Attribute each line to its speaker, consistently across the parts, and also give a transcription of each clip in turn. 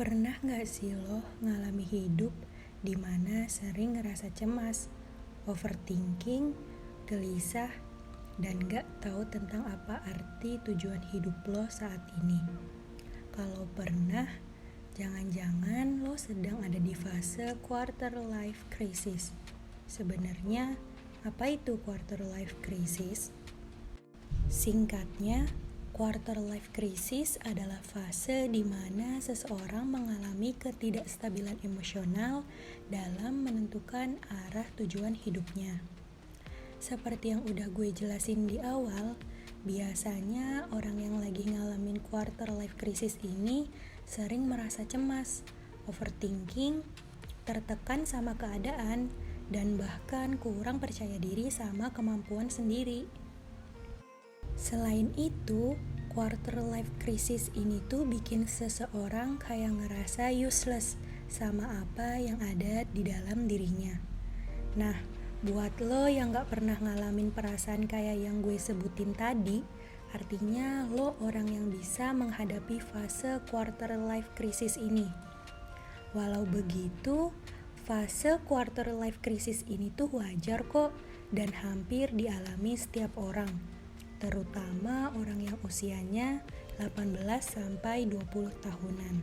Speaker 1: Pernah gak sih lo ngalami hidup dimana sering ngerasa cemas, overthinking, gelisah, dan gak tahu tentang apa arti tujuan hidup lo saat ini? Kalau pernah, jangan-jangan lo sedang ada di fase quarter life crisis. Sebenarnya, apa itu quarter life crisis? Singkatnya, quarter life crisis adalah fase di mana seseorang mengalami ketidakstabilan emosional dalam menentukan arah tujuan hidupnya. Seperti yang udah gue jelasin di awal, biasanya orang yang lagi ngalamin quarter life crisis ini sering merasa cemas, overthinking, tertekan sama keadaan, dan bahkan kurang percaya diri sama kemampuan sendiri. Selain itu, quarter life crisis ini tuh bikin seseorang kayak ngerasa useless sama apa yang ada di dalam dirinya. Nah, buat lo yang gak pernah ngalamin perasaan kayak yang gue sebutin tadi, artinya lo orang yang bisa menghadapi fase quarter life crisis ini. Walau begitu, fase quarter life crisis ini tuh wajar kok dan hampir dialami setiap orang, terutama orang yang usianya 18-20 tahunan.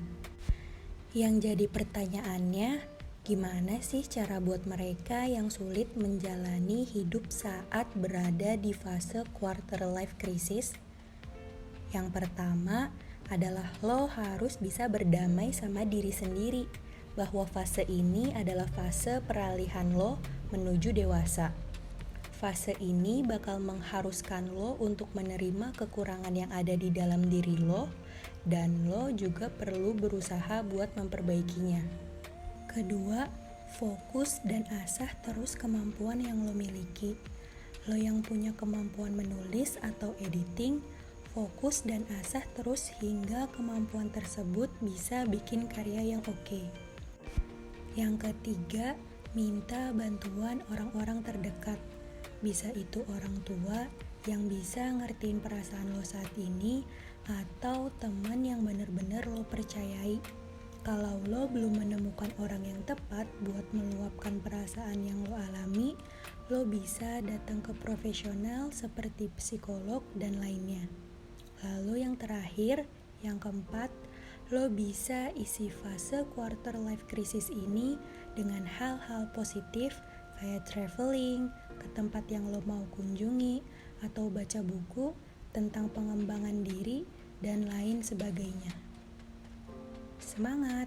Speaker 1: Yang jadi pertanyaannya, gimana sih cara buat mereka yang sulit menjalani hidup saat berada di fase quarter life crisis? Yang pertama adalah lo harus bisa berdamai sama diri sendiri bahwa fase ini adalah fase peralihan lo menuju dewasa. Fase ini bakal mengharuskan lo untuk menerima kekurangan yang ada di dalam diri lo, dan lo juga perlu berusaha buat memperbaikinya. Kedua, fokus dan asah terus kemampuan yang lo miliki. Lo yang punya kemampuan menulis atau editing, fokus dan asah terus hingga kemampuan tersebut bisa bikin karya yang oke. Yang ketiga, minta bantuan orang-orang terdekat. Bisa itu orang tua yang bisa ngertiin perasaan lo saat ini, atau teman yang benar-benar lo percayai. Kalau lo belum menemukan orang yang tepat buat meluapkan perasaan yang lo alami, lo bisa datang ke profesional seperti psikolog dan lainnya. Lalu yang terakhir, yang keempat, lo bisa isi fase quarter life crisis ini dengan hal-hal positif kayak traveling, ke tempat yang lo mau kunjungi, atau baca buku tentang pengembangan diri, dan lain sebagainya. Semangat!